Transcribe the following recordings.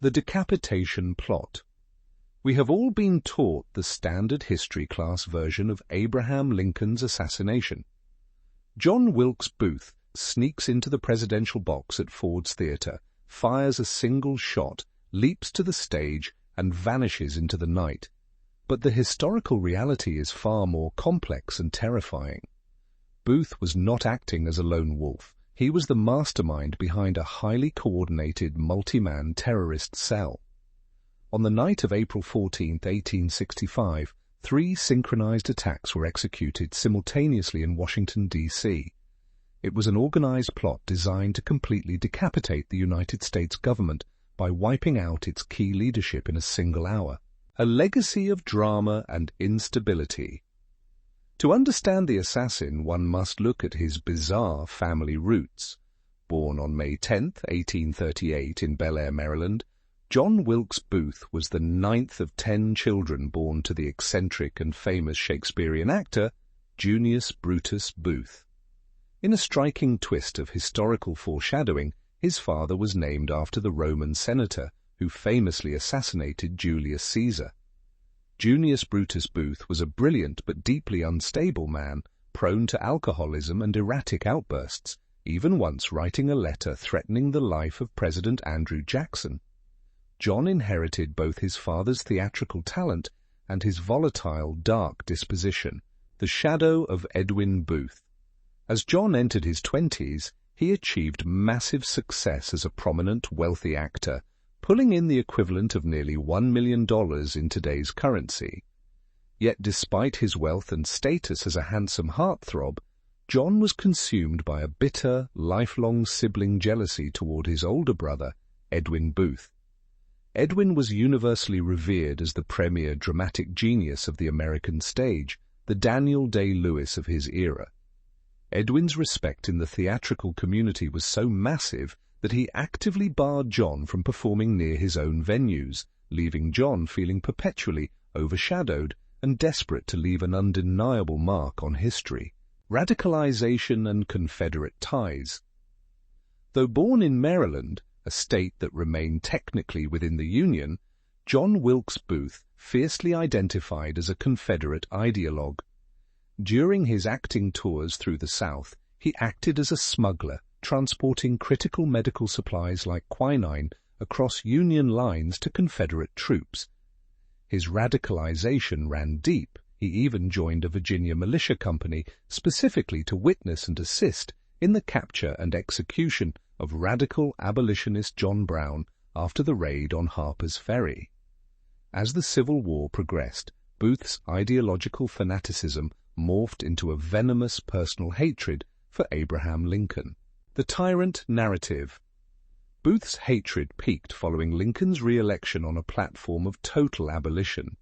The Decapitation Plot. We have all been taught the standard history class version of Abraham Lincoln's assassination. John Wilkes Booth sneaks into the presidential box at Ford's Theatre, fires a single shot, leaps to the stage, and vanishes into the night. But the historical reality is far more complex and terrifying. Booth was not acting as a lone wolf. He was the mastermind behind a highly coordinated multi-man terrorist cell. On the night of April 14, 1865, 3 synchronized attacks were executed simultaneously in Washington, D.C. It was an organized plot designed to completely decapitate the United States government by wiping out its key leadership in a single hour. A legacy of drama and instability. To understand the assassin, one must look at his bizarre family roots. Born on May 10, 1838 in Bel Air, Maryland, John Wilkes Booth was the 9th of 10 children born to the eccentric and famous Shakespearean actor Junius Brutus Booth. In a striking twist of historical foreshadowing, his father was named after the Roman senator who famously assassinated Julius Caesar. Junius Brutus Booth was a brilliant but deeply unstable man, prone to alcoholism and erratic outbursts, even once writing a letter threatening the life of President Andrew Jackson. John inherited both his father's theatrical talent and his volatile, dark disposition, the shadow of Edwin Booth. As John entered his 20s, he achieved massive success as a prominent, wealthy actor, pulling in the equivalent of nearly $1 million in today's currency. Yet despite his wealth and status as a handsome heartthrob, John was consumed by a bitter, lifelong sibling jealousy toward his older brother, Edwin Booth. Edwin was universally revered as the premier dramatic genius of the American stage, the Daniel Day-Lewis of his era. Edwin's respect in the theatrical community was so massive that he actively barred John from performing near his own venues, leaving John feeling perpetually overshadowed and desperate to leave an undeniable mark on history. Radicalization and Confederate ties. Though born in Maryland, a state that remained technically within the Union, John Wilkes Booth fiercely identified as a Confederate ideologue. During his acting tours through the South, he acted as a smuggler, transporting critical medical supplies like quinine across Union lines to Confederate troops. His radicalization ran deep. He even joined a Virginia militia company specifically to witness and assist in the capture and execution of radical abolitionist John Brown after the raid on Harper's Ferry. As the Civil War progressed, Booth's ideological fanaticism morphed into a venomous personal hatred for Abraham Lincoln. The Tyrant Narrative. Booth's hatred peaked following Lincoln's re-election on a platform of total abolition.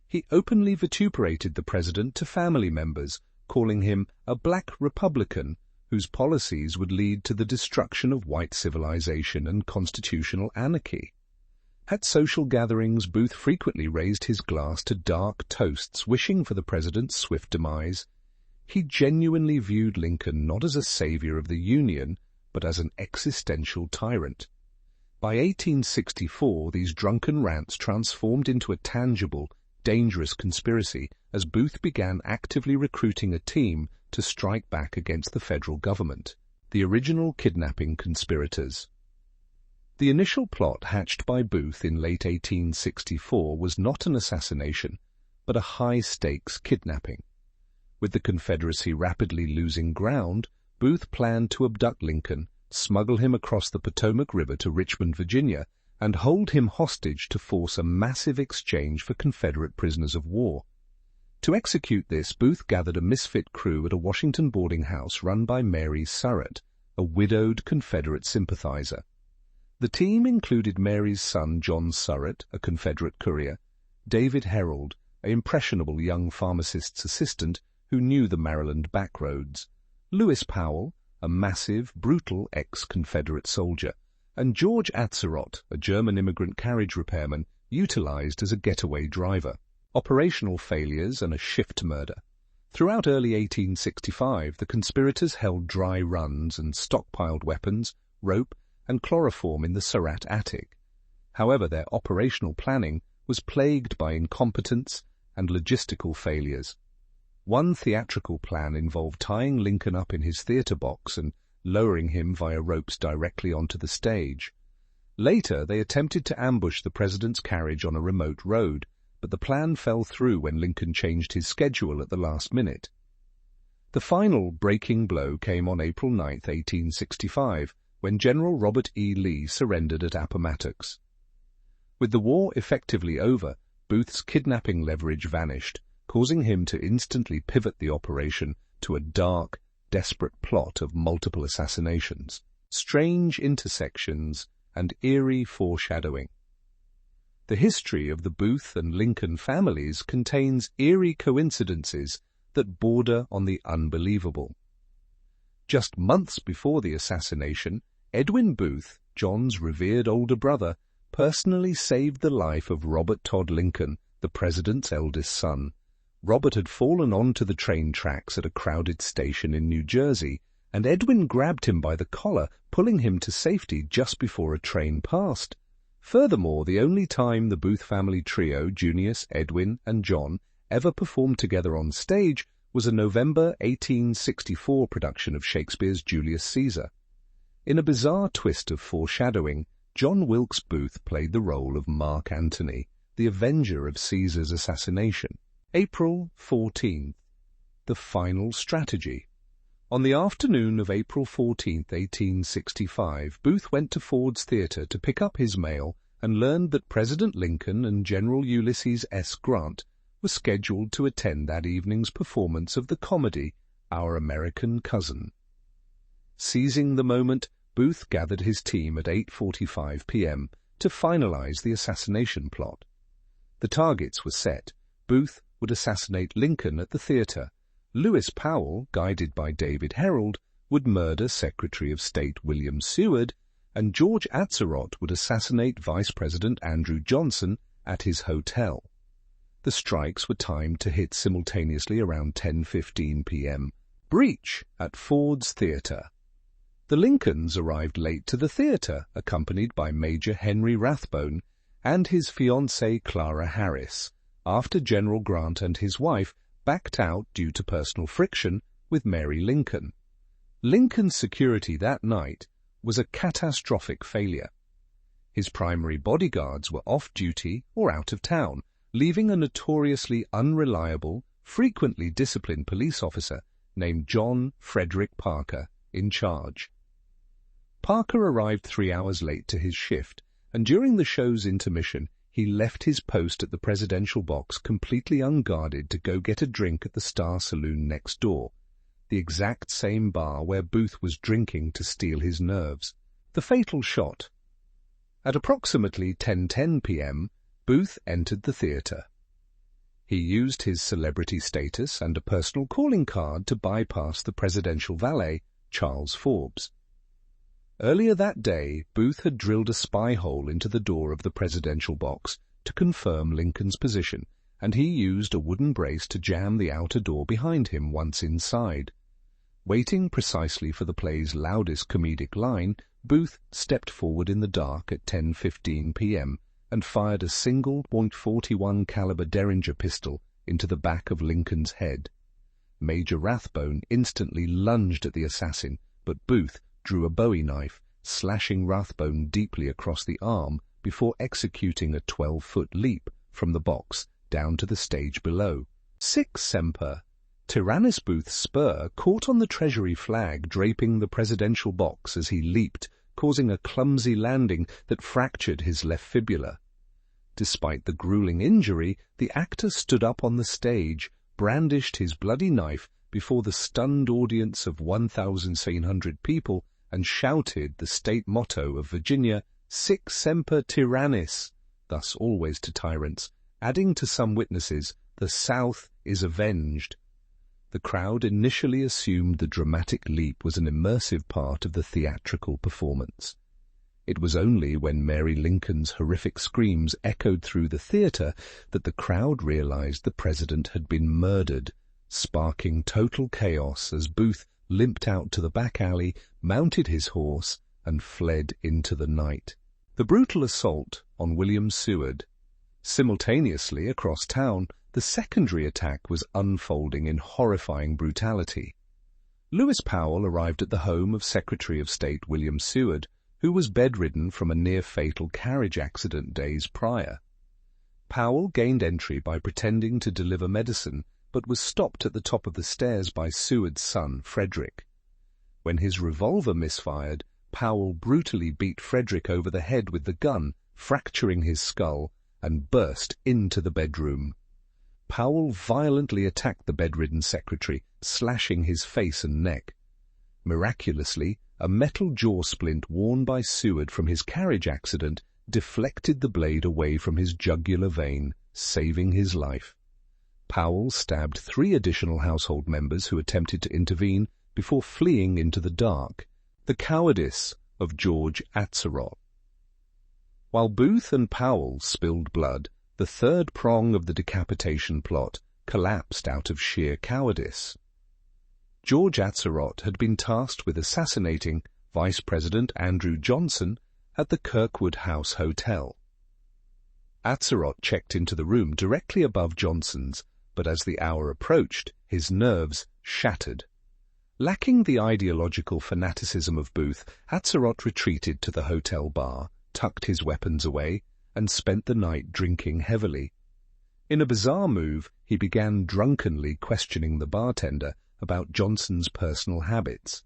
He openly vituperated the president to family members, calling him a black Republican whose policies would lead to the destruction of white civilization and constitutional anarchy. At social gatherings, Booth frequently raised his glass to dark toasts, wishing for the president's swift demise. He genuinely viewed Lincoln not as a savior of the Union, but as an existential tyrant. By 1864, these drunken rants transformed into a tangible, dangerous conspiracy as Booth began actively recruiting a team to strike back against the federal government. The original kidnapping conspirators. The initial plot hatched by Booth in late 1864 was not an assassination, but a high-stakes kidnapping. With the Confederacy rapidly losing ground, Booth planned to abduct Lincoln, smuggle him across the Potomac River to Richmond, Virginia, and hold him hostage to force a massive exchange for Confederate prisoners of war. To execute this, Booth gathered a misfit crew at a Washington boarding house run by Mary Surratt, a widowed Confederate sympathizer. The team included Mary's son John Surratt, a Confederate courier, David Herold, an impressionable young pharmacist's assistant who knew the Maryland backroads, Lewis Powell, a massive, brutal ex-Confederate soldier, and George Atzerodt, a German immigrant carriage repairman utilized as a getaway driver. Operational failures and a shift murder. Throughout early 1865, the conspirators held dry runs and stockpiled weapons, rope, and chloroform in the Surratt attic. However, their operational planning was plagued by incompetence and logistical failures. One theatrical plan involved tying Lincoln up in his theater box and lowering him via ropes directly onto the stage. Later, they attempted to ambush the president's carriage on a remote road, but the plan fell through when Lincoln changed his schedule at the last minute. The final breaking blow came on April 9, 1865, when General Robert E. Lee surrendered at Appomattox. With the war effectively over, Booth's kidnapping leverage vanished, causing him to instantly pivot the operation to a dark, desperate plot of multiple assassinations, strange intersections, and eerie foreshadowing. The history of the Booth and Lincoln families contains eerie coincidences that border on the unbelievable. Just months before the assassination, Edwin Booth, John's revered older brother, personally saved the life of Robert Todd Lincoln, the president's eldest son. Robert had fallen onto the train tracks at a crowded station in New Jersey, and Edwin grabbed him by the collar, pulling him to safety just before a train passed. Furthermore, the only time the Booth family trio, Junius, Edwin, and John, ever performed together on stage was a November 1864 production of Shakespeare's Julius Caesar. In a bizarre twist of foreshadowing, John Wilkes Booth played the role of Mark Antony, the avenger of Caesar's assassination. April 14th. The final strategy. On the afternoon of April 14, 1865, Booth went to Ford's Theatre to pick up his mail and learned that President Lincoln and General Ulysses S. Grant were scheduled to attend that evening's performance of the comedy Our American Cousin. Seizing the moment, Booth gathered his team at 8:45 p.m. to finalize the assassination plot. The targets were set. Booth would assassinate Lincoln at the theatre. Lewis Powell, guided by David Herold, would murder Secretary of State William Seward, and George Atzerodt would assassinate Vice President Andrew Johnson at his hotel. The strikes were timed to hit simultaneously around 10:15 p.m. Breach at Ford's Theatre. The Lincolns arrived late to the theatre, accompanied by Major Henry Rathbone and his fiancée Clara Harris, after General Grant and his wife backed out due to personal friction with Mary Lincoln. Lincoln's security that night was a catastrophic failure. His primary bodyguards were off-duty or out of town, leaving a notoriously unreliable, frequently disciplined police officer named John Frederick Parker in charge. Parker arrived 3 hours late to his shift, and during the show's intermission, he left his post at the presidential box completely unguarded to go get a drink at the Star Saloon next door, the exact same bar where Booth was drinking to steal his nerves. The fatal shot. At approximately 10:10 p.m., Booth entered the theatre. He used his celebrity status and a personal calling card to bypass the presidential valet, Charles Forbes. Earlier that day, Booth had drilled a spy hole into the door of the presidential box to confirm Lincoln's position, and he used a wooden brace to jam the outer door behind him once inside. Waiting precisely for the play's loudest comedic line, Booth stepped forward in the dark at 10:15 p.m. and fired a single .41 caliber Derringer pistol into the back of Lincoln's head. Major Rathbone instantly lunged at the assassin, but Booth drew a Bowie knife, slashing Rathbone deeply across the arm before executing a 12-foot leap from the box down to the stage below. Sic semper. Tyrannus Booth's spur caught on the Treasury flag draping the presidential box as he leaped, causing a clumsy landing that fractured his left fibula. Despite the grueling injury, the actor stood up on the stage, brandished his bloody knife before the stunned audience of 1,700 people, and shouted the state motto of Virginia, Sic semper tyrannis, thus always to tyrants, adding to some witnesses, the South is avenged. The crowd initially assumed the dramatic leap was an immersive part of the theatrical performance. It was only when Mary Lincoln's horrific screams echoed through the theatre that the crowd realized the president had been murdered, sparking total chaos as Booth limped out to the back alley, mounted his horse, and fled into the night. The brutal assault, on William Seward. Simultaneously, across town, the secondary attack was unfolding in horrifying brutality. Lewis Powell arrived at the home of Secretary of State William Seward, who was bedridden from a near-fatal carriage accident days prior. Powell gained entry by pretending to deliver medicine, but was stopped at the top of the stairs by Seward's son, Frederick. When his revolver misfired, Powell brutally beat Frederick over the head with the gun, fracturing his skull, and burst into the bedroom. Powell violently attacked the bedridden secretary, slashing his face and neck. Miraculously, a metal jaw splint worn by Seward from his carriage accident deflected the blade away from his jugular vein, saving his life. Powell stabbed 3 additional household members who attempted to intervene before fleeing into the dark. The cowardice of George Atzerodt. While Booth and Powell spilled blood, the third prong of the decapitation plot collapsed out of sheer cowardice. George Atzerodt had been tasked with assassinating Vice President Andrew Johnson at the Kirkwood House Hotel. Atzerodt checked into the room directly above Johnson's, but as the hour approached, his nerves shattered. Lacking the ideological fanaticism of Booth, Atzerodt retreated to the hotel bar, tucked his weapons away, and spent the night drinking heavily. In a bizarre move, he began drunkenly questioning the bartender about Johnson's personal habits.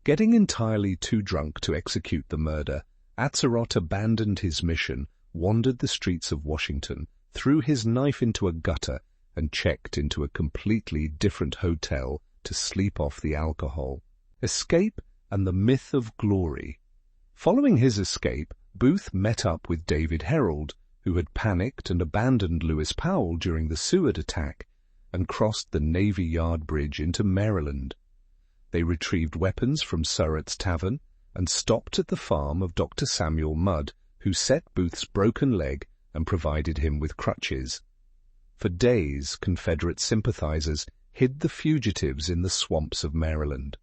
Getting entirely too drunk to execute the murder, Atzerodt abandoned his mission, wandered the streets of Washington, threw his knife into a gutter, and checked into a completely different hotel to sleep off the alcohol. Escape and the myth of glory. Following his escape, Booth met up with David Herold, who had panicked and abandoned Lewis Powell during the Seward attack, and crossed the Navy Yard Bridge into Maryland. They retrieved weapons from Surratt's Tavern and stopped at the farm of Dr. Samuel Mudd, who set Booth's broken leg and provided him with crutches. For days, Confederate sympathizers hid the fugitives in the swamps of Maryland.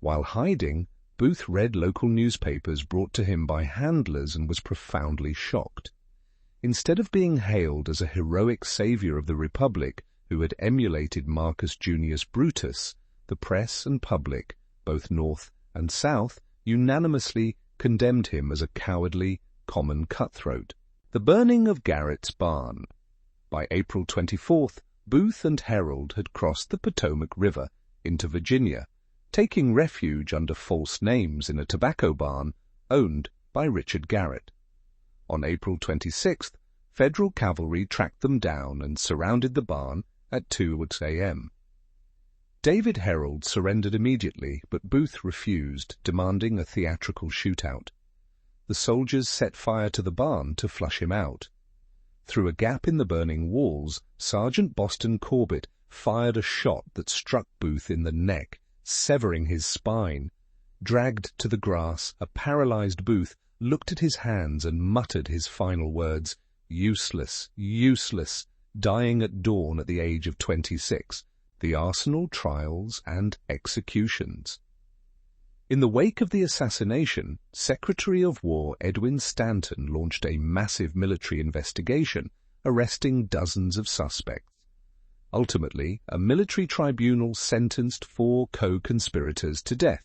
While hiding, Booth read local newspapers brought to him by handlers and was profoundly shocked. Instead of being hailed as a heroic savior of the Republic who had emulated Marcus Junius Brutus, the press and public, both North and South, unanimously condemned him as a cowardly, common cutthroat. The burning of Garrett's barn. By April 24th, Booth and Herold had crossed the Potomac River into Virginia, taking refuge under false names in a tobacco barn owned by Richard Garrett. On April 26th, Federal cavalry tracked them down and surrounded the barn at 2 a.m. David Herold surrendered immediately, but Booth refused, demanding a theatrical shootout. The soldiers set fire to the barn to flush him out. Through a gap in the burning walls, Sergeant Boston Corbett fired a shot that struck Booth in the neck, severing his spine. Dragged to the grass, a paralyzed Booth looked at his hands and muttered his final words, "Useless, useless," dying at dawn at the age of 26. The Arsenal trials and executions. In the wake of the assassination, Secretary of War Edwin Stanton launched a massive military investigation, arresting dozens of suspects. Ultimately, a military tribunal sentenced 4 co-conspirators to death: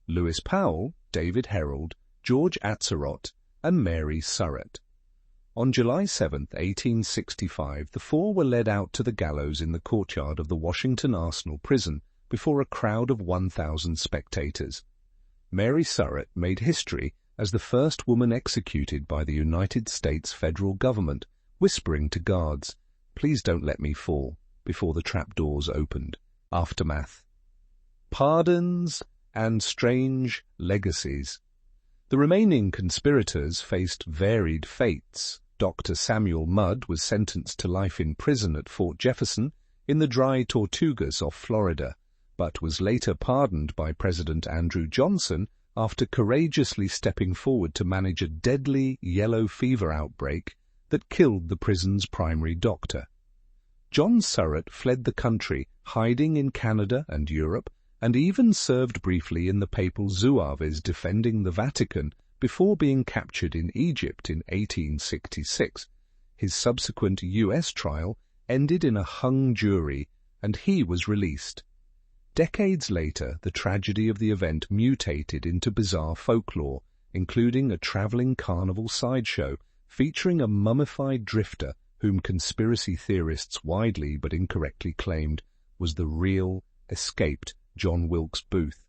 Lewis Powell, David Herold, George Atzerodt, and Mary Surratt. On July 7, 1865, the 4 were led out to the gallows in the courtyard of the Washington Arsenal prison before a crowd of 1,000 spectators. Mary Surratt made history as the first woman executed by the United States federal government, whispering to guards, "Please don't let me fall," before the trapdoors opened. Aftermath. Pardons and strange legacies. The remaining conspirators faced varied fates. Dr. Samuel Mudd was sentenced to life in prison at Fort Jefferson in the dry Tortugas off Florida, but was later pardoned by President Andrew Johnson after courageously stepping forward to manage a deadly yellow fever outbreak that killed the prison's primary doctor. John Surratt fled the country, hiding in Canada and Europe, and even served briefly in the Papal Zouaves defending the Vatican before being captured in Egypt in 1866. His subsequent U.S. trial ended in a hung jury, and he was released. Decades later, the tragedy of the event mutated into bizarre folklore, including a traveling carnival sideshow featuring a mummified drifter whom conspiracy theorists widely but incorrectly claimed was the real, escaped John Wilkes Booth.